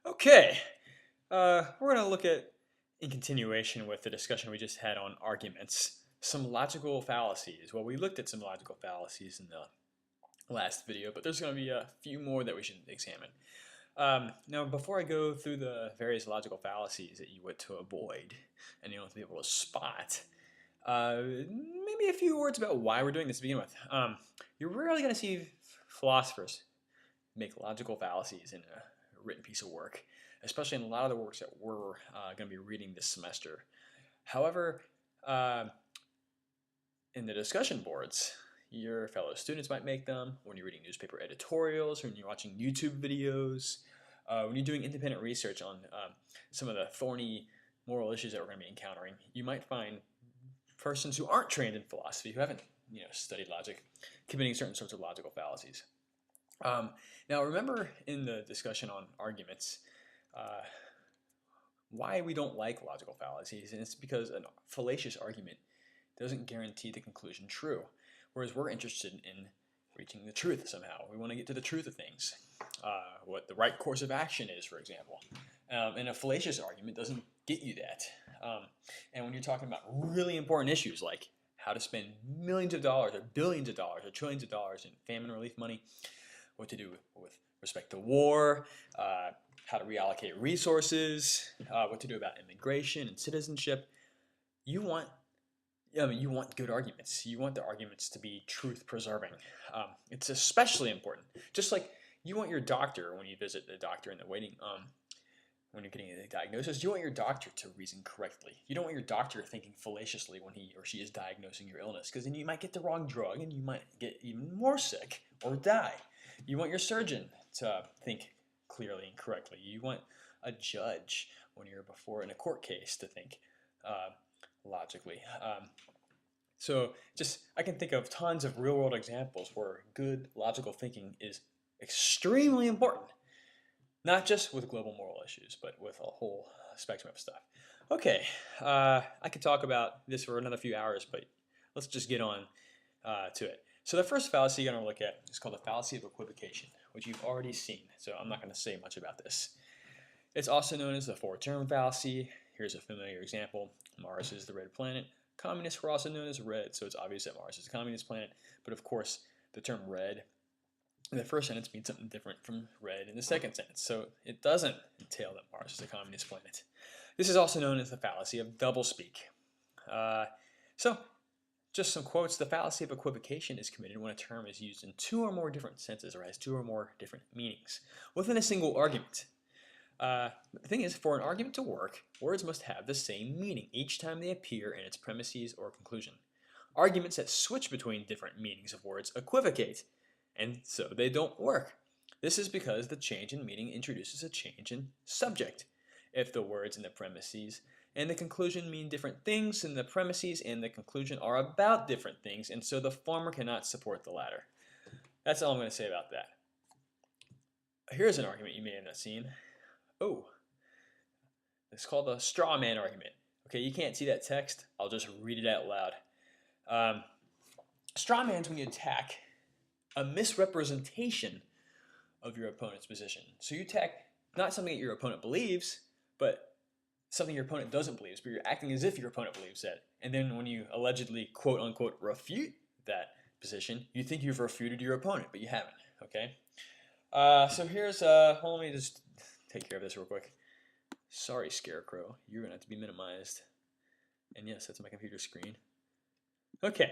Okay, we're going to look at, in continuation with the discussion we just had on arguments, some logical fallacies. Well, we looked at some logical fallacies in the last video, but there's going to be a few more that we should examine. Now, before I go through the various logical fallacies that you want to avoid and you want to be able to spot, maybe a few words about why we're doing this to begin with. You're rarely going to see philosophers make logical fallacies in a written piece of work, especially in a lot of the works that we're going to be reading this semester. However, in the discussion boards, your fellow students might make them when you're reading newspaper editorials, or when you're watching YouTube videos, when you're doing independent research on some of the thorny moral issues that we're going to be encountering. You might find persons who aren't trained in philosophy, who haven't studied logic, committing certain sorts of logical fallacies. Now, remember in the discussion on arguments, why we don't like logical fallacies, and it's because a fallacious argument doesn't guarantee the conclusion true, whereas we're interested in reaching the truth somehow. We want to get to the truth of things, what the right course of action is, for example. And a fallacious argument doesn't get you that. And when you're talking about really important issues like how to spend millions of dollars or billions of dollars or trillions of dollars in famine relief money, what to do with respect to war, how to reallocate resources, what to do about immigration and citizenship, you want good arguments. You want the arguments to be truth-preserving. It's especially important. Just like you want your doctor, when you visit the doctor in the waiting, when you're getting a diagnosis, you want your doctor to reason correctly. You don't want your doctor thinking fallaciously when he or she is diagnosing your illness, because then you might get the wrong drug and you might get even more sick or die. You want your surgeon to think clearly and correctly. You want a judge when you're before in a court case to think logically. So I can think of tons of real-world examples where good logical thinking is extremely important, not just with global moral issues, but with a whole spectrum of stuff. Okay, I could talk about this for another few hours, but let's just get on to it. So the first fallacy you're going to look at is called the fallacy of equivocation, which you've already seen, so I'm not going to say much about this. It's also known as the four-term fallacy. Here's a familiar example. Mars is the red planet. Communists were also known as red, so it's obvious that Mars is a communist planet. But of course, the term red in the first sentence means something different from red in the second sentence, so it doesn't entail that Mars is a communist planet. This is also known as the fallacy of doublespeak. So, just some quotes. The fallacy of equivocation is committed when a term is used in two or more different senses or has two or more different meanings within a single argument. The thing is, for an argument to work, words must have the same meaning each time they appear in its premises or conclusion. Arguments that switch between different meanings of words equivocate, and so they don't work. This is because the change in meaning introduces a change in subject. If the words in the premises and the conclusion mean different things, then the premises and the conclusion are about different things, and so the former cannot support the latter. That's all I'm going to say about that. Here's an argument you may have not seen. Oh, it's called a straw man argument. Okay, you can't see that text. I'll just read it out loud. Straw man's when you attack a misrepresentation of your opponent's position. So you attack not something that your opponent believes, but something your opponent doesn't believe, but you're acting as if your opponent believes that. And then when you allegedly, quote unquote, refute that position, you think you've refuted your opponent, but you haven't, okay? So here's, let me just take care of this real quick. Sorry, Scarecrow, you're gonna have to be minimized. And yes, that's my computer screen. Okay.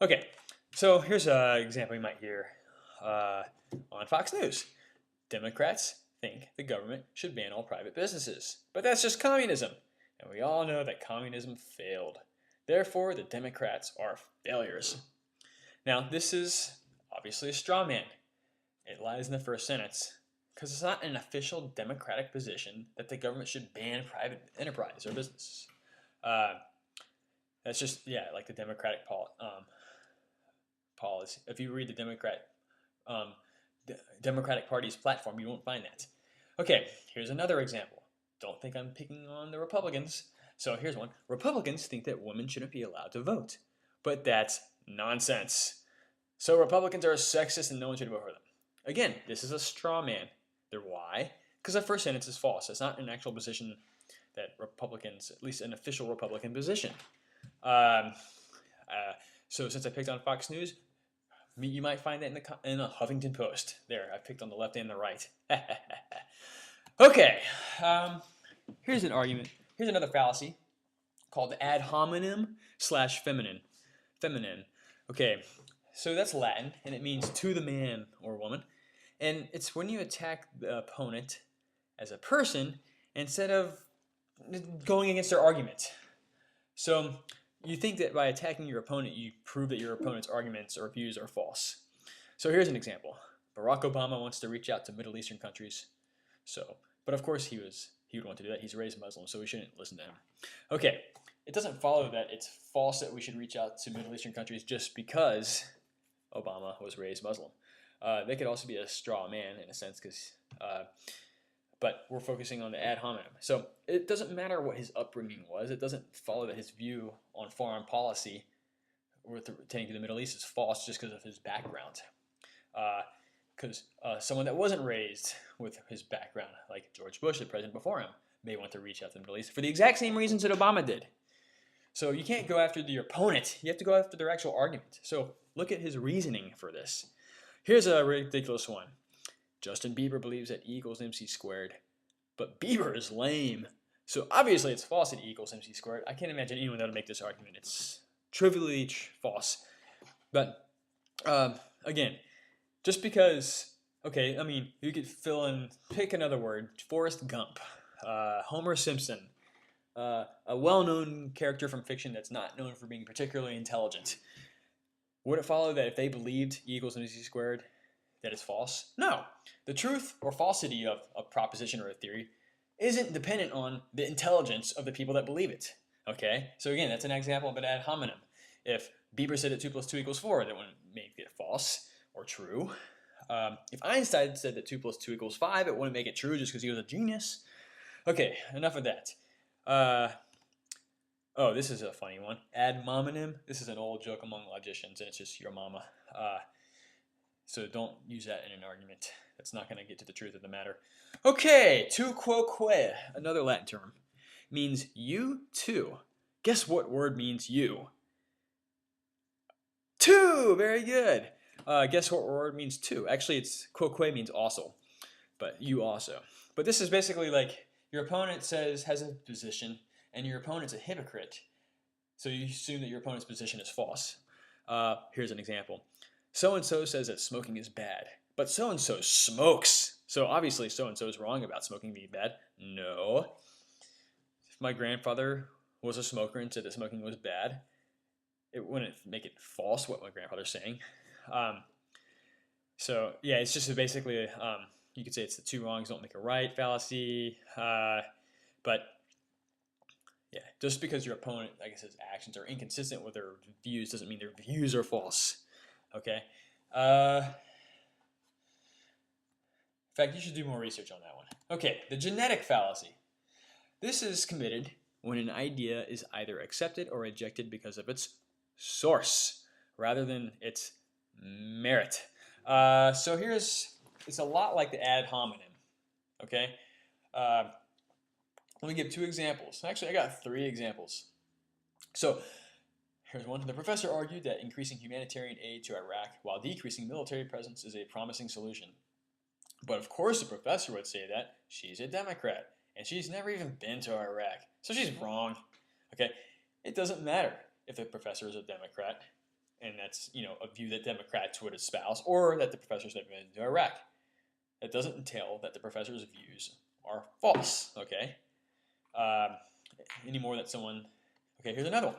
Okay, so here's an example you might hear on Fox News. Democrats think the government should ban all private businesses, but that's just communism. And we all know that communism failed. Therefore, the Democrats are failures. Now, this is obviously a straw man. It lies in the first sentence, because it's not an official democratic position that the government should ban private enterprise or business. That's just, yeah, like the Democratic policy. If you read the Democratic Party's platform, you won't find that. Okay, here's another example. Don't think I'm picking on the Republicans. So here's one. Republicans think that women shouldn't be allowed to vote, but that's nonsense. So Republicans are sexist and no one should vote for them. Again, this is a straw man. Why? Because the first sentence is false. It's not an actual position that Republicans, at least an official Republican position. So since I picked on Fox News, you might find that in the Huffington Post. There, I picked on the left and the right. Okay, here's an argument. Here's another fallacy called ad hominem / feminine. Okay, so that's Latin, and it means to the man or woman. And it's when you attack the opponent as a person instead of going against their argument. So you think that by attacking your opponent, you prove that your opponent's arguments or views are false. So here's an example. Barack Obama wants to reach out to Middle Eastern countries. But of course he would want to do that. He's raised Muslim, so we shouldn't listen to him. Okay, it doesn't follow that it's false that we should reach out to Middle Eastern countries just because Obama was raised Muslim. They could also be a straw man in a sense, but we're focusing on the ad hominem. So it doesn't matter what his upbringing was. It doesn't follow that his view on foreign policy pertaining to the Middle East is false just because of his background. Because someone that wasn't raised with his background, like George Bush, the president before him, may want to reach out to the Middle East for the exact same reasons that Obama did. So you can't go after your opponent. You have to go after their actual argument. So look at his reasoning for this. Here's a ridiculous one. Justin Bieber believes that E = MC squared, but Bieber is lame. So obviously it's false that E = MC squared. I can't imagine anyone that would make this argument. It's trivially false. But again, just because, okay, I mean, you could pick another word, Forrest Gump, Homer Simpson, a well-known character from fiction that's not known for being particularly intelligent. Would it follow that if they believed E = MC squared, that it's false? No. The truth or falsity of a proposition or a theory isn't dependent on the intelligence of the people that believe it. Okay? So again, that's an example of an ad hominem. If Bieber said that 2 + 2 = 4, that wouldn't make it false or true. If Einstein said that 2 + 2 = 5, it wouldn't make it true just because he was a genius. Okay, enough of that. Oh, this is a funny one. Ad hominem. This is an old joke among logicians, and it's just your mama. So don't use that in an argument. That's not going to get to the truth of the matter. Okay, tu quoque, another Latin term, means you too. Guess what word means you? Two, very good. Guess what word means two? Actually, it's quoque means also, but you also. But this is basically like your opponent has a position, and your opponent's a hypocrite. So you assume that your opponent's position is false. Here's an example. So-and-so says that smoking is bad, but so-and-so smokes. So obviously so-and-so is wrong about smoking being bad. No. If my grandfather was a smoker and said that smoking was bad, it wouldn't make it false what my grandfather's saying. So yeah, it's just basically, you could say it's the two wrongs don't make a right fallacy. But yeah, just because your opponent, I guess, his actions are inconsistent with their views doesn't mean their views are false. Okay. In fact, you should do more research on that one. Okay, the genetic fallacy. This is committed when an idea is either accepted or rejected because of its source rather than its merit. So it's a lot like the ad hominem. Okay. Let me give 2 examples. Actually, I got 3 examples. So here's one. The professor argued that increasing humanitarian aid to Iraq while decreasing military presence is a promising solution. But of course the professor would say that she's a Democrat and she's never even been to Iraq. So she's wrong. Okay? It doesn't matter if the professor is a Democrat and that's, a view that Democrats would espouse, or that the professor's never been to Iraq. That doesn't entail that the professor's views are false. Okay? Any more that someone... Okay, here's another one.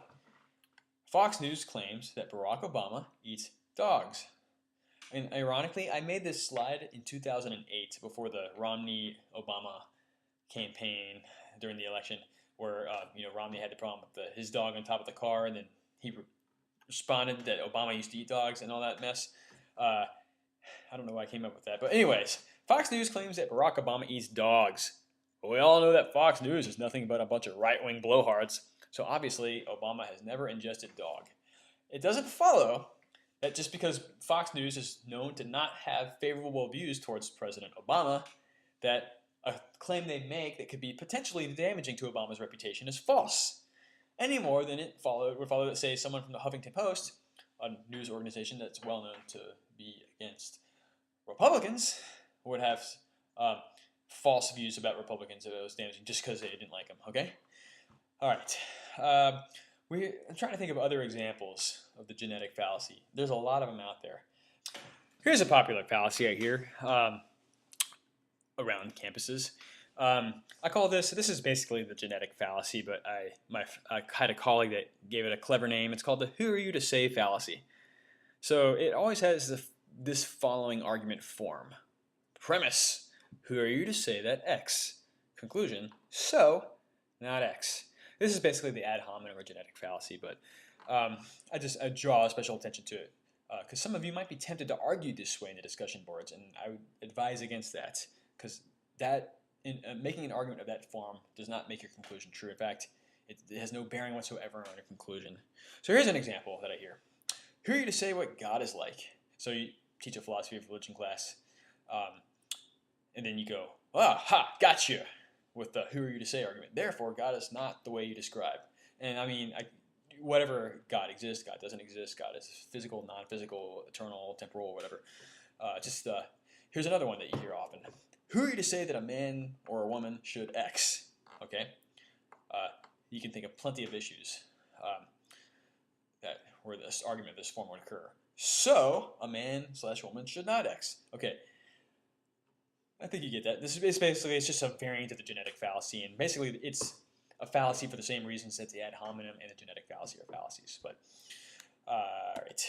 Fox News claims that Barack Obama eats dogs. And ironically, I made this slide in 2008 before the Romney-Obama campaign during the election, where Romney had the problem with his dog on top of the car, and then he responded that Obama used to eat dogs and all that mess. I don't know why I came up with that. But anyways, Fox News claims that Barack Obama eats dogs. But we all know that Fox News is nothing but a bunch of right-wing blowhards. So obviously, Obama has never ingested dog. It doesn't follow that just because Fox News is known to not have favorable views towards President Obama, that a claim they make that could be potentially damaging to Obama's reputation is false. Any more than it would follow that, say, someone from the Huffington Post, a news organization that's well known to be against Republicans, would have false views about Republicans that it was damaging just because they didn't like them. Okay? All right. I'm trying to think of other examples of the genetic fallacy. There's a lot of them out there. Here's a popular fallacy I hear around campuses. I call this is basically the genetic fallacy, but I had a colleague that gave it a clever name. It's called the "Who are you to say" fallacy. So it always has this following argument form. Premise: who are you to say that X? Conclusion: so, not X. This is basically the ad hominem or genetic fallacy, but I draw special attention to it because some of you might be tempted to argue this way in the discussion boards, and I would advise against that, because making an argument of that form does not make your conclusion true. In fact, it has no bearing whatsoever on your conclusion. So here's an example that I hear. Who are you to say what God is like? So you teach a philosophy of religion class, and then you go, got you, with the "who are you to say" argument. Therefore, God is not the way you describe. And I mean, whatever God exists, God doesn't exist, God is physical, non-physical, eternal, temporal, whatever. Here's another one that you hear often. Who are you to say that a man or a woman should X? Okay? You can think of plenty of issues where this argument of this form would occur. So, a man/woman should not X. Okay. I think you get that. This is basically, it's just a variant of the genetic fallacy, and basically it's a fallacy for the same reasons that the ad hominem and the genetic fallacy are fallacies. But, alright.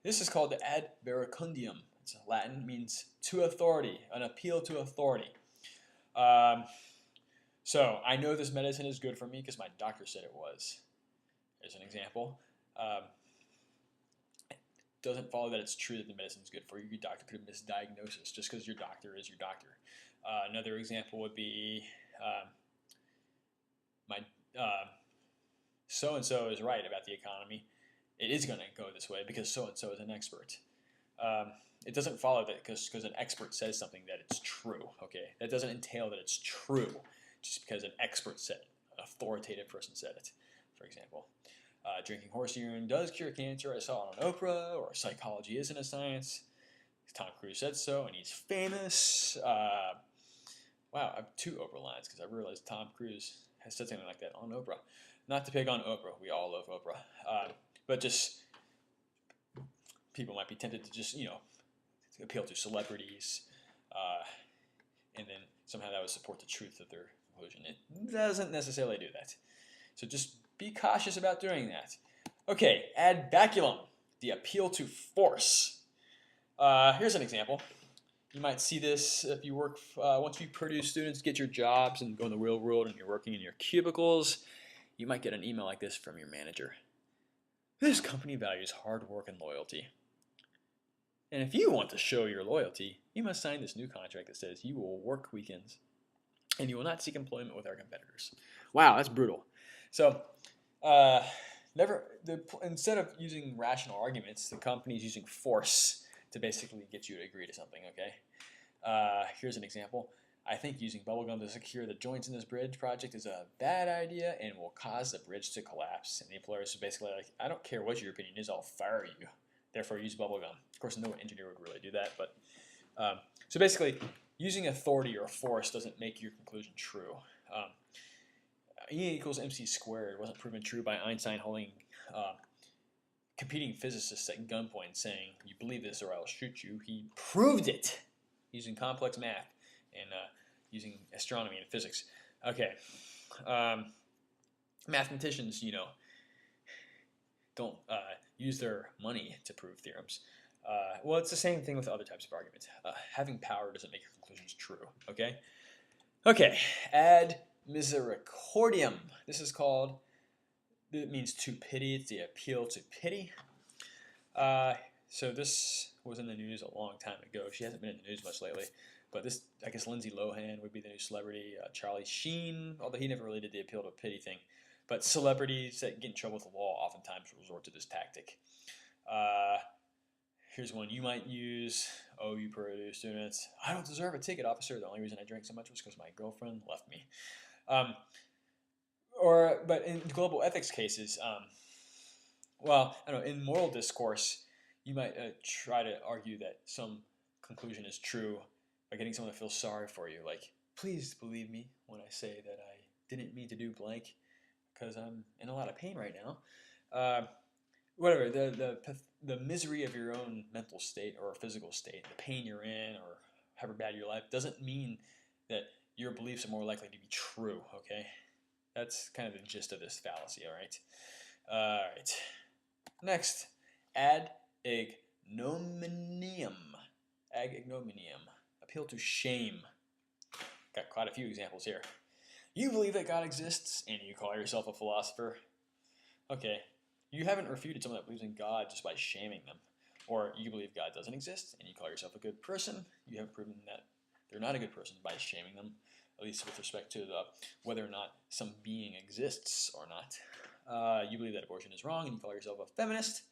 This is called the ad verecundium. It's Latin, means to authority, an appeal to authority. So, I know this medicine is good for me because my doctor said it was. Here's an example. It doesn't follow that it's true that the medicine is good for you. Your doctor could have misdiagnosed just because your doctor is your doctor. Another example would be so-and-so is right about the economy. It is going to go this way because so-and-so is an expert. It doesn't follow that because an expert says something that it's true. Okay, that doesn't entail that it's true just because an expert said it, an authoritative person said it. For example, drinking horse urine does cure cancer. I saw it on Oprah. Or psychology isn't a science. Tom Cruise said so, and he's famous. Wow, I have 2 Oprah lines because I realized Tom Cruise has said something like that on Oprah. Not to pick on Oprah. We all love Oprah. But just people might be tempted to just, appeal to celebrities, and then somehow that would support the truth of their conclusion. It doesn't necessarily do that. So just be cautious about doing that. Okay, ad baculum, the appeal to force. Here's an example. You might see this if you work, once you Purdue students get your jobs and go in the real world and you're working in your cubicles, you might get an email like this from your manager. This company values hard work and loyalty. And if you want to show your loyalty, you must sign this new contract that says you will work weekends and you will not seek employment with our competitors. Wow, that's brutal. So, instead of using rational arguments, the company is using force to basically get you to agree to something, okay? Here's an example. I think using bubblegum to secure the joints in this bridge project is a bad idea and will cause the bridge to collapse. And the employer is basically like, I don't care what your opinion is, I'll fire you. Therefore, use bubblegum. Of course, no engineer would really do that. But so basically, using authority or force doesn't make your conclusion true. E equals mc squared wasn't proven true by Einstein holding competing physicists at gunpoint saying, you believe this or I'll shoot you. He proved it using complex math and using astronomy and physics. Okay. Mathematicians, don't use their money to prove theorems. Well, it's the same thing with other types of arguments. Having power doesn't make your conclusions true, okay? Okay, ad misericordiam. This is called, it means to pity. It's the appeal to pity. So this was in the news a long time ago. She hasn't been in the news much lately. But this, I guess Lindsay Lohan would be the new celebrity. Charlie Sheen, although he never really did the appeal to pity thing. But celebrities that get in trouble with the law oftentimes resort to this tactic. Here's one you might use. Oh, you Purdue students. I don't deserve a ticket, officer. The only reason I drank so much was because my girlfriend left me. But in global ethics cases, well, I don't know, in moral discourse, you might try to argue that some conclusion is true by getting someone to feel sorry for you. Like, please believe me when I say that I didn't mean to do blank because I'm in a lot of pain right now. Whatever, the misery of your own mental state or physical state, the pain you're in or however bad your life, doesn't mean that your beliefs are more likely to be true, okay? That's kind of the gist of this fallacy, all right? All right. Next, ad ignominium. Ad ignominium. Appeal to shame. Got quite a few examples here. You believe that God exists, and you call yourself a philosopher. Okay, you haven't refuted someone that believes in God just by shaming them. Or you believe God doesn't exist, and you call yourself a good person. You have proven that they're not a good person by shaming them, at least with respect to whether or not some being exists or not. You believe that abortion is wrong, and you call yourself a feminist.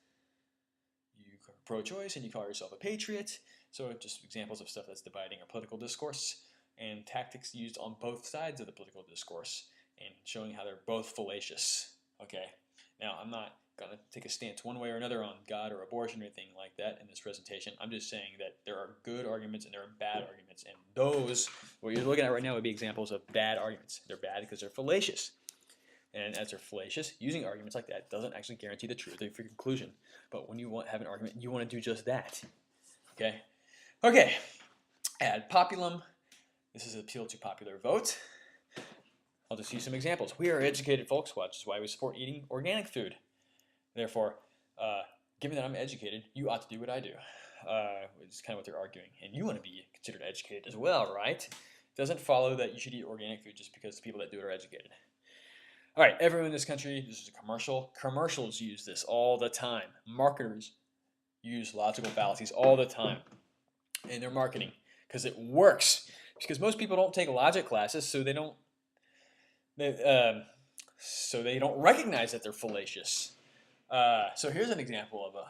You are pro-choice, and you call yourself a patriot. So just examples of stuff that's dividing our political discourse, and tactics used on both sides of the political discourse, and showing how they're both fallacious. Okay, now I'm not going to take a stance one way or another on God or abortion or anything like that in this presentation. I'm just saying that there are good arguments and there are bad arguments, and those, what you're looking at right now, would be examples of bad arguments. They're bad because they're fallacious. And as they're fallacious, using arguments like that doesn't actually guarantee the truth of your conclusion. But when you have an argument, you want to do just that. Okay? Okay. Ad populum. This is an appeal to popular vote. I'll just use some examples. We are educated folks, which is why we support eating organic food. Therefore, given that I'm educated, you ought to do what I do. Which is kind of what they're arguing. And you want to be considered educated as well, right? It doesn't follow that you should eat organic food just because the people that do it are educated. All right, everyone in this country, this is a commercial. Commercials use this all the time. Marketers use logical fallacies all the time in their marketing because it works. Because most people don't take logic classes, so they don't recognize that they're fallacious. So here's an example of a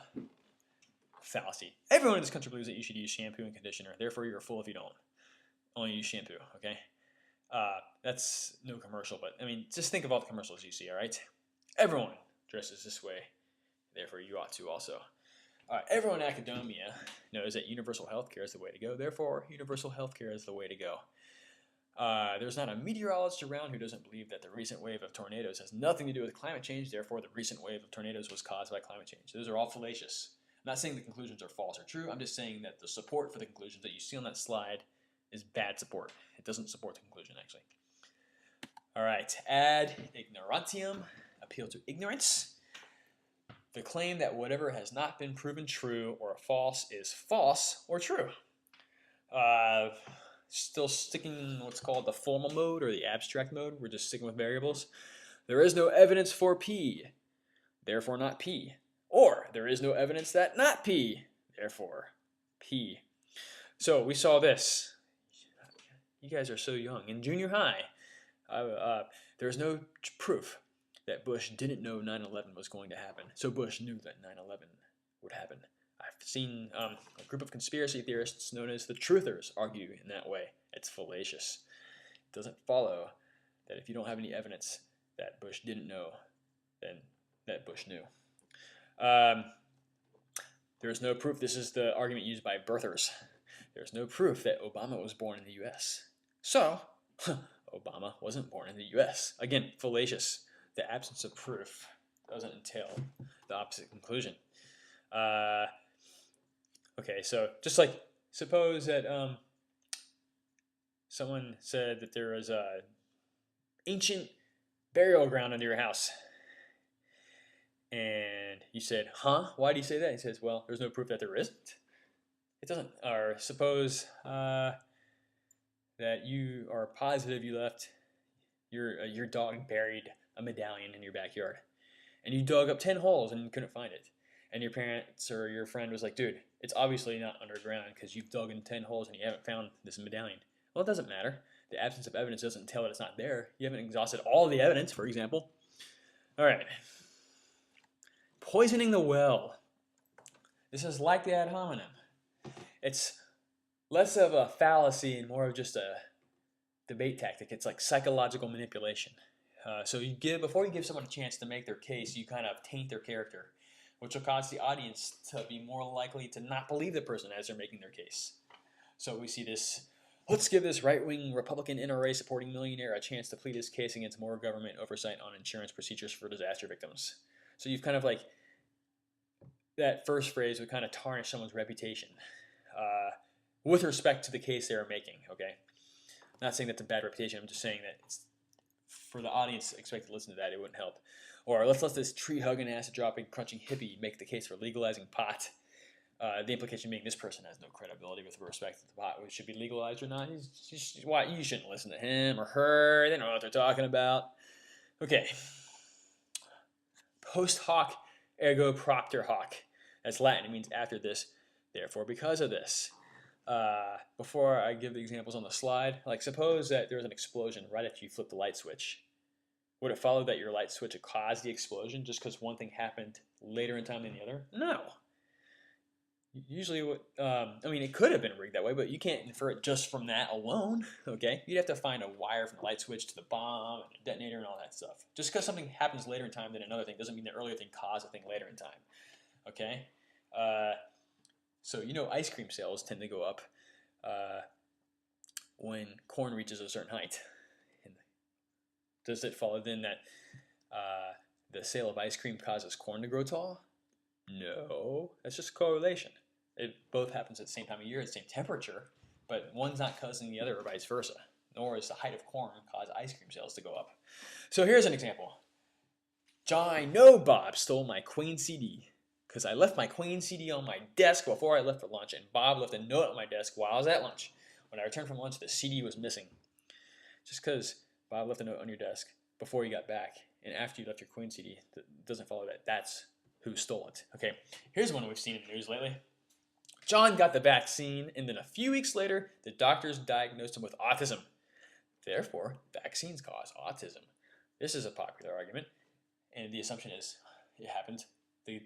fallacy. Everyone in this country believes that you should use shampoo and conditioner. Therefore, you're a fool if you don't. Only use shampoo, okay? That's no commercial, but I mean, just think of all the commercials you see, all right? Everyone dresses this way. Therefore, you ought to also. Everyone in academia knows that universal health care is the way to go. Therefore, universal health care is the way to go. There's not a meteorologist around who doesn't believe that the recent wave of tornadoes has nothing to do with climate change. Therefore, the recent wave of tornadoes was caused by climate change. Those are all fallacious. I'm not saying the conclusions are false or true. I'm just saying that the support for the conclusions that you see on that slide is bad support. It doesn't support the conclusion, actually. All right, ad ignorantium, appeal to ignorance. The claim that whatever has not been proven true or false is false or true. Still sticking in what's called the formal mode or the abstract mode. We're just sticking with variables. There is no evidence for P, therefore not P. Or there is no evidence that not P, therefore P. So we saw this. You guys are so young. In junior high, there's no proof that Bush didn't know 9/11 was going to happen. So Bush knew that 9/11 would happen. I've seen a group of conspiracy theorists known as the truthers argue in that way. It's fallacious. It doesn't follow that if you don't have any evidence that Bush didn't know, then that Bush knew. There's no proof. This is the argument used by birthers. There's no proof that Obama was born in the U.S. So, Obama wasn't born in the U.S. Again, fallacious. The absence of proof doesn't entail the opposite conclusion. Okay, so just like suppose that someone said that there was a ancient burial ground under your house. And you said, huh? Why do you say that? He says, well, there's no proof that there isn't. It doesn't. Or suppose that you are positive you left your dog buried a medallion in your backyard. And you dug up 10 holes and couldn't find it. And your parents or your friend was like, dude, it's obviously not underground because you've dug in 10 holes and you haven't found this medallion. Well, it doesn't matter. The absence of evidence doesn't tell that it's not there. You haven't exhausted all the evidence, for example. All right. Poisoning the well. This is like the ad hominem. It's less of a fallacy and more of just a debate tactic. It's like psychological manipulation. So before you give someone a chance to make their case, you kind of taint their character, which will cause the audience to be more likely to not believe the person as they're making their case. So we see this, let's give this right-wing Republican NRA supporting millionaire a chance to plead his case against more government oversight on insurance procedures for disaster victims. So you've kind of like, that first phrase would kind of tarnish someone's reputation with respect to the case they are making, okay? I'm not saying that's a bad reputation, I'm just saying that it's, for the audience expected to listen to that, it wouldn't help. Or let's let this tree-hugging, acid-dropping, crunching hippie make the case for legalizing pot. The implication being this person has no credibility with respect to the pot, which should be legalized or not. Why you shouldn't listen to him or her. They don't know what they're talking about. Okay. Post hoc ergo propter hoc. That's Latin. It means after this, therefore because of this. Before I give the examples on the slide, like suppose that there was an explosion right after you flipped the light switch. Would it follow that your light switch had caused the explosion just because one thing happened later in time than the other? No. Usually, I mean, it could have been rigged that way, but you can't infer it just from that alone, okay? You'd have to find a wire from the light switch to the bomb and the detonator and all that stuff. Just because something happens later in time than another thing doesn't mean the earlier thing caused a thing later in time, okay? So, you know, ice cream sales tend to go up when corn reaches a certain height. And does it follow then that the sale of ice cream causes corn to grow tall? No, that's just correlation. It both happens at the same time of year, at the same temperature, but one's not causing the other or vice versa. Nor is the height of corn cause ice cream sales to go up. So here's an example. John, I know Bob stole my Queen CD because I left my Queen CD on my desk before I left for lunch, and Bob left a note on my desk while I was at lunch. When I returned from lunch, the CD was missing. Just because Bob left a note on your desk before you got back and after you left your Queen CD, doesn't follow that that's who stole it. Okay, here's one we've seen in the news lately. John got the vaccine, and then a few weeks later, the doctors diagnosed him with autism. Therefore, vaccines cause autism. This is a popular argument, and the assumption is it happens, the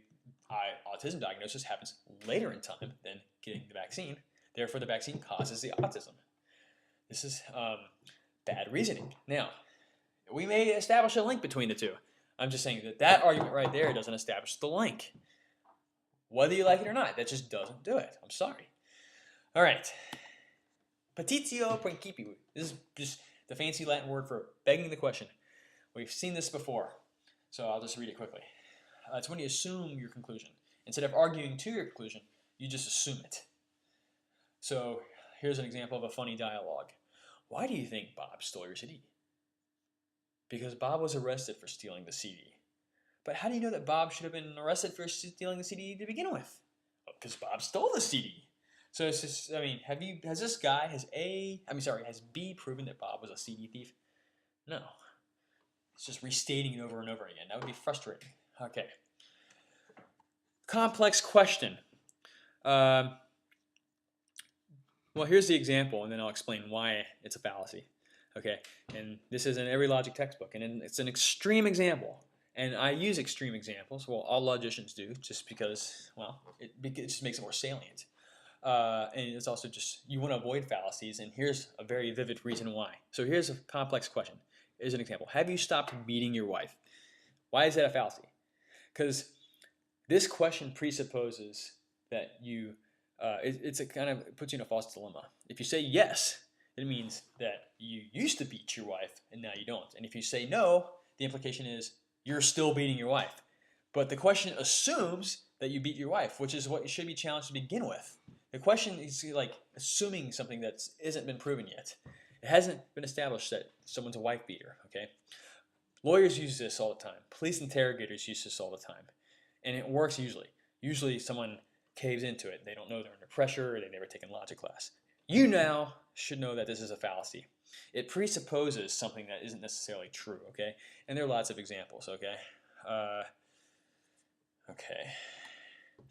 autism diagnosis happens later in time than getting the vaccine. Therefore, the vaccine causes the autism. This is bad reasoning. Now, we may establish a link between the two. I'm just saying that that argument right there doesn't establish the link. Whether you like it or not, that just doesn't do it. I'm sorry. All right. Petitio principiu. This is just the fancy Latin word for begging the question. We've seen this before, so I'll just read it quickly. It's when you assume your conclusion. Instead of arguing to your conclusion, you just assume it. So here's an example of a funny dialogue. Why do you think Bob stole your CD? Because Bob was arrested for stealing the CD. But how do you know that Bob should have been arrested for stealing the CD to begin with? Well, because Bob stole the CD. So it's just, I mean, has B proven that Bob was a CD thief? No. It's just restating it over and over again. That would be frustrating. Okay. Complex question. Well, here's the example, and then I'll explain why it's a fallacy. Okay, and this is in every logic textbook, and it's an extreme example. And I use extreme examples. Well, all logicians do, just because, well, it just makes it more salient. And it's also just, you want to avoid fallacies, and here's a very vivid reason why. So here's a complex question. Here's an example. Have you stopped beating your wife? Why is that a fallacy? Because this question presupposes that you, it kind of puts you in a false dilemma. If you say yes, it means that you used to beat your wife and now you don't. And if you say no, the implication is you're still beating your wife. But the question assumes that you beat your wife, which is what you should be challenged to begin with. The question is like assuming something that isn't been proven yet. It hasn't been established that someone's a wife beater, okay? Lawyers use this all the time. Police interrogators use this all the time. And it works usually. Usually someone caves into it. They don't know they're under pressure, or they've never taken logic class. You now should know that this is a fallacy. It presupposes something that isn't necessarily true, okay? And there are lots of examples, okay?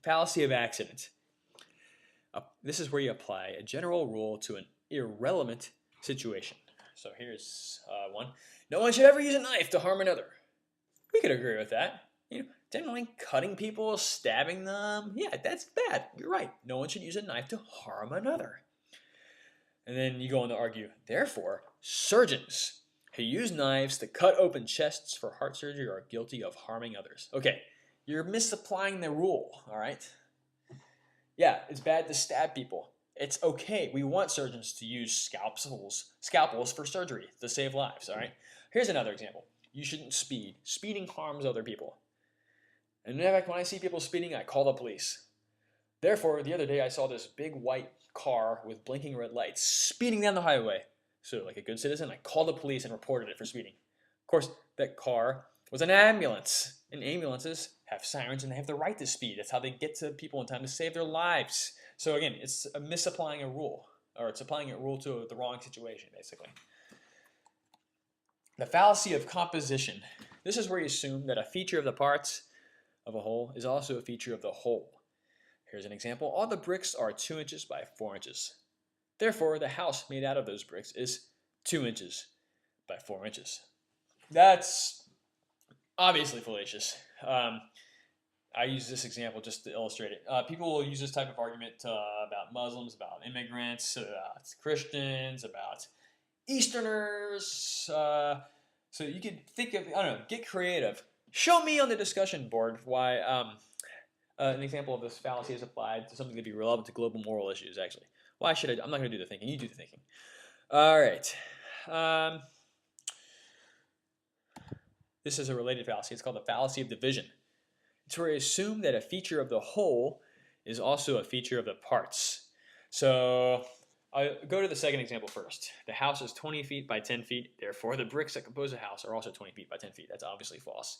Fallacy of accident. This is where you apply a general rule to an irrelevant situation. So here's one. No one should ever use a knife to harm another. We could agree with that. You know, Generally, cutting people, stabbing them, yeah, that's bad. You're right. No one should use a knife to harm another. And then you go on to argue, therefore, surgeons who use knives to cut open chests for heart surgery are guilty of harming others. Okay, you're misapplying the rule, all right? Yeah, it's bad to stab people. It's okay. We want surgeons to use scalpels for surgery to save lives, all right? Here's another example. You shouldn't speed. Speeding harms other people. And in fact, when I see people speeding, I call the police. Therefore, the other day I saw this big white car with blinking red lights speeding down the highway. So, like a good citizen, I called the police and reported it for speeding. Of course, that car was an ambulance. And ambulances have sirens and they have the right to speed. That's how they get to people in time to save their lives. So again, it's misapplying a rule, or it's applying a rule to the wrong situation, basically. The fallacy of composition. This is where you assume that a feature of the parts of a whole is also a feature of the whole. Here's an example. All the bricks are 2 inches by 4 inches. Therefore, the house made out of those bricks is 2 inches by 4 inches. That's obviously fallacious. I use this example just to illustrate it. People will use this type of argument about Muslims, about immigrants, about Christians, about Easterners. So you could think of, I don't know, get creative. Show me on the discussion board why an example of this fallacy is applied to something to be relevant to global moral issues, actually. Why should I? I'm not going to do the thinking. You do the thinking. All right. This is a related fallacy. It's called the fallacy of division. It's where we assume that a feature of the whole is also a feature of the parts. So I'll go to the second example first. The house is 20 feet by 10 feet. Therefore, the bricks that compose the house are also 20 feet by 10 feet. That's obviously false.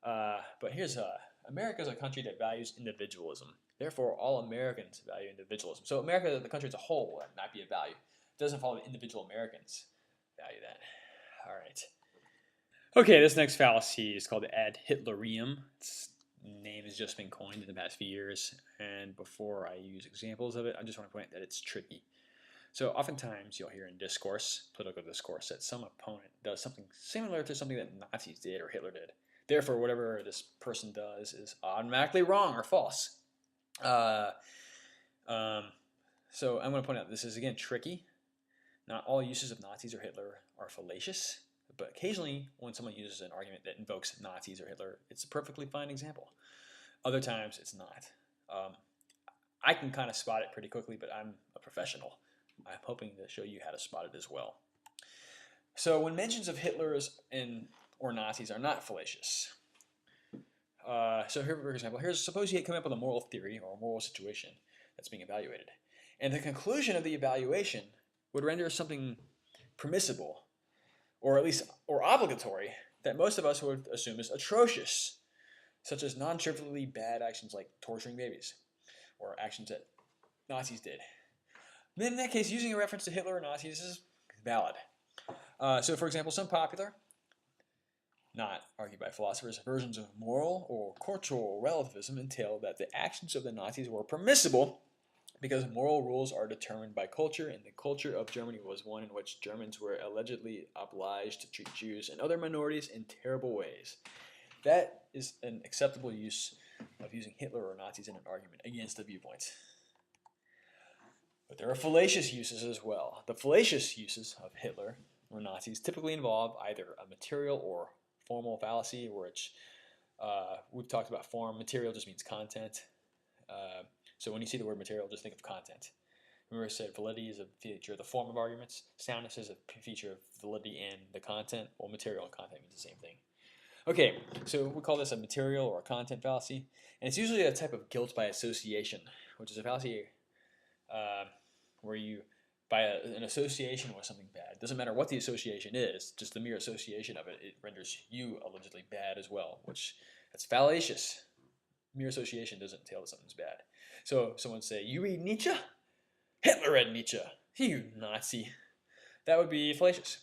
But here's America is a country that values individualism. Therefore, all Americans value individualism. So America, the country as a whole, that might be a value. It doesn't follow that individual Americans value that. All right. Okay, this next fallacy is called ad Hitlerium. Its name has just been coined in the past few years, and before I use examples of it, I just want to point out that it's tricky. So oftentimes you'll hear in discourse, political discourse, that some opponent does something similar to something that Nazis did or Hitler did. Therefore, whatever this person does is automatically wrong or false. So I'm going to point out this is, again, tricky. Not all uses of Nazis or Hitler are fallacious. But occasionally, when someone uses an argument that invokes Nazis or Hitler, it's a perfectly fine example. Other times, it's not. I can kind of spot it pretty quickly, but I'm a professional. I'm hoping to show you how to spot it as well. So when mentions of Hitlers or Nazis are not fallacious. So here, for example, suppose you come up with a moral theory or a moral situation that's being evaluated. And the conclusion of the evaluation would render something permissible, or at least obligatory, that most of us would assume is atrocious, such as non-trivially bad actions like torturing babies, or actions that Nazis did. Then in that case, using a reference to Hitler or Nazis is valid. So for example, some popular, not argued by philosophers, versions of moral or cultural relativism entail that the actions of the Nazis were permissible because moral rules are determined by culture, and the culture of Germany was one in which Germans were allegedly obliged to treat Jews and other minorities in terrible ways. That is an acceptable use of using Hitler or Nazis in an argument against the viewpoints. But there are fallacious uses as well. The fallacious uses of Hitler or Nazis typically involve either a material or formal fallacy, which we've talked about form. Material just means content. So when you see the word material, just think of content. Remember I said validity is a feature of the form of arguments. Soundness is a feature of validity and the content. Well, material and content means the same thing. Okay, so we call this a material or a content fallacy. And it's usually a type of guilt by association, which is a fallacy where you, by an association with something bad, doesn't matter what the association is, just the mere association of it, it renders you allegedly bad as well, that's fallacious. Mere association doesn't entail that something's bad. So someone say, you read Nietzsche? Hitler read Nietzsche. You Nazi. That would be fallacious.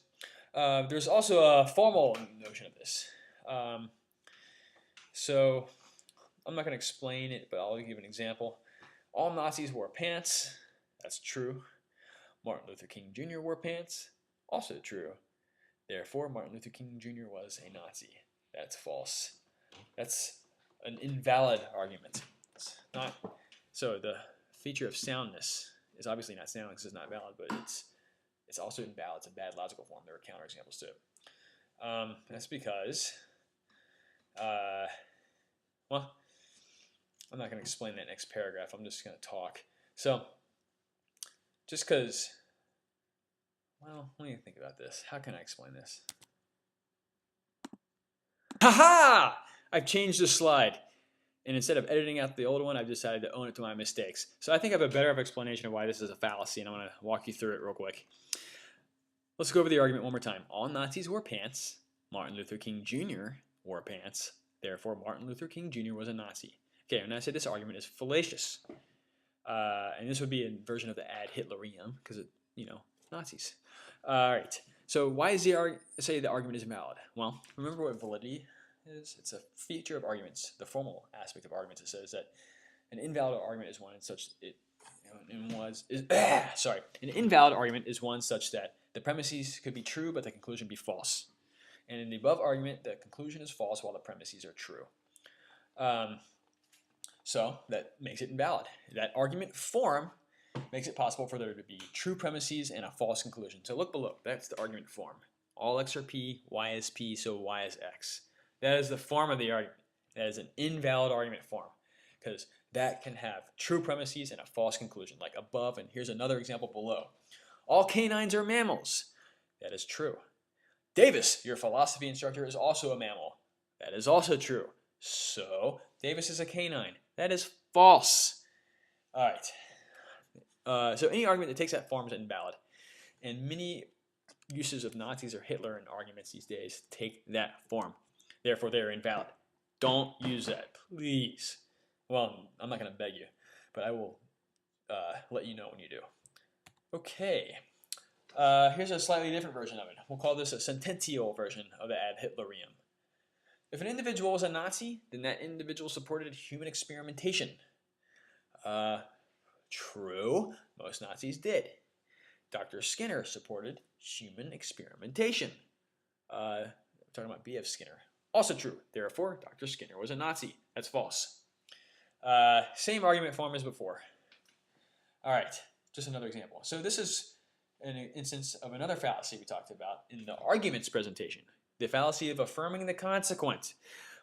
There's also a formal notion of this. So I'm not going to explain it, but I'll give an example. All Nazis wore pants. That's true. Martin Luther King Jr. wore pants. Also true. Therefore, Martin Luther King Jr. was a Nazi. That's false. That's an invalid argument. It's not. So the feature of soundness is obviously not sound because it's not valid, but it's also invalid. It's a bad logical form. There are counterexamples to it. That's because, well, I'm not going to explain that next paragraph. I'm just going to talk. So, just because, well, let me think about this. How can I explain this? Ha-ha! I've changed the slide. And instead of editing out the old one, I've decided to own it to my mistakes. So I think I have a better explanation of why this is a fallacy, and I'm going to walk you through it real quick. Let's go over the argument one more time. All Nazis wore pants. Martin Luther King Jr. wore pants. Therefore, Martin Luther King Jr. was a Nazi. Okay, and I say this argument is fallacious. And this would be a version of the ad Hitlerium, because, Nazis. All right. So why is say the argument is invalid? Well, remember what validity is? It's a feature of arguments, the formal aspect of arguments. It says that an invalid argument is one such an invalid argument is one such that the premises could be true, but the conclusion be false. And in the above argument, the conclusion is false while the premises are true. So that makes it invalid. That argument form makes it possible for there to be true premises and a false conclusion. So look below. That's the argument form. All x are p, y is p, so y is x. That is the form of the argument. That is an invalid argument form because that can have true premises and a false conclusion, like above, and here's another example below. All canines are mammals. That is true. Davis, your philosophy instructor, is also a mammal. That is also true. So Davis is a canine. That is false. All right. So any argument that takes that form is invalid. And many uses of Nazis or Hitler in arguments these days take that form. Therefore, they are invalid. Don't use that, please. Well, I'm not going to beg you, but I will let you know when you do. Okay. Here's a slightly different version of it. We'll call this a sentential version of the ad Hitlerium. If an individual was a Nazi, then that individual supported human experimentation. True, most Nazis did. Dr. Skinner supported human experimentation. Talking about B.F. Skinner. Also true. Therefore, Dr. Skinner was a Nazi. That's false. Same argument form as before. All right, just another example. So this is an instance of another fallacy we talked about in the arguments presentation. The fallacy of affirming the consequent.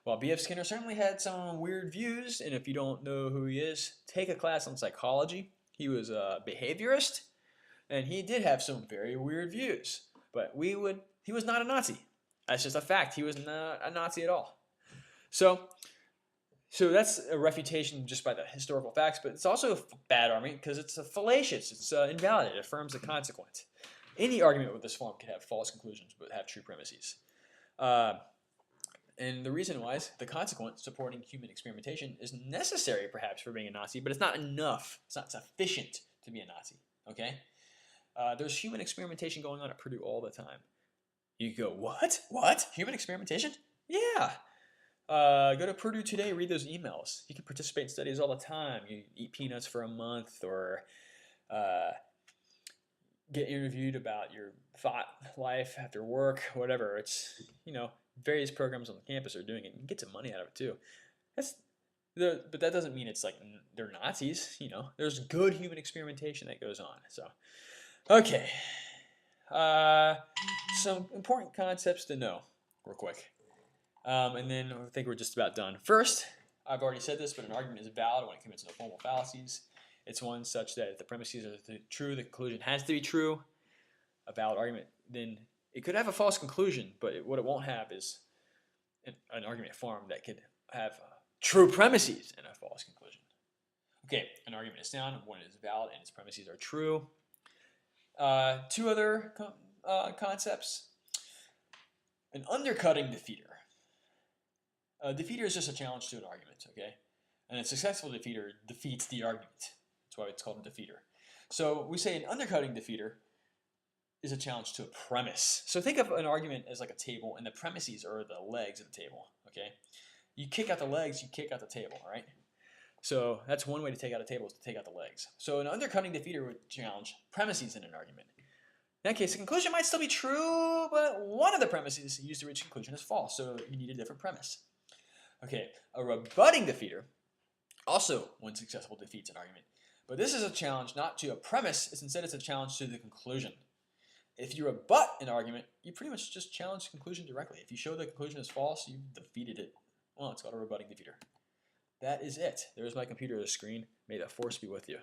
While B.F. Skinner certainly had some weird views, and if you don't know who he is, take a class on psychology. He was a behaviorist, and he did have some very weird views. But he was not a Nazi. That's just a fact. He was not a Nazi at all. So that's a refutation just by the historical facts, but it's also a bad argument because it's fallacious. It's invalid. It affirms the consequent. Any argument with this form can have false conclusions but have true premises. And the reason why is the consequent supporting human experimentation is necessary perhaps for being a Nazi, but it's not enough. It's not sufficient to be a Nazi. Okay? There's human experimentation going on at Purdue all the time. You go, what? What? Human experimentation? Yeah. Go to Purdue Today, read those emails. You can participate in studies all the time. You eat peanuts for a month or get interviewed about your thought life after work, whatever. It's, various programs on the campus are doing it. You can get some money out of it too. But that doesn't mean it's like they're Nazis. There's good human experimentation that goes on. So, okay. Some important concepts to know real quick. And then I think we're just about done. First, I've already said this, but an argument is valid when it commits to formal fallacies. It's one such that if the premises are true, the conclusion has to be true. A valid argument, then it could have a false conclusion, but what it won't have is an argument form that could have true premises and a false conclusion. Okay, an argument is sound when it is valid and its premises are true. Two other concepts. An undercutting defeater. A defeater is just a challenge to an argument, okay? And a successful defeater defeats the argument. That's why it's called a defeater. So we say an undercutting defeater is a challenge to a premise. So think of an argument as like a table, and the premises are the legs of the table, okay? You kick out the legs, you kick out the table, right? So that's one way to take out a table is to take out the legs. So an undercutting defeater would challenge premises in an argument. In that case, the conclusion might still be true, but one of the premises used to reach conclusion is false, so you need a different premise. Okay, a rebutting defeater, also when successful, defeats an argument. But this is a challenge not to a premise, instead it's a challenge to the conclusion. If you rebut an argument, you pretty much just challenge the conclusion directly. If you show the conclusion is false, you've defeated it. Well, it's called a rebutting defeater. That is it. There's my computer screen. May the force be with you.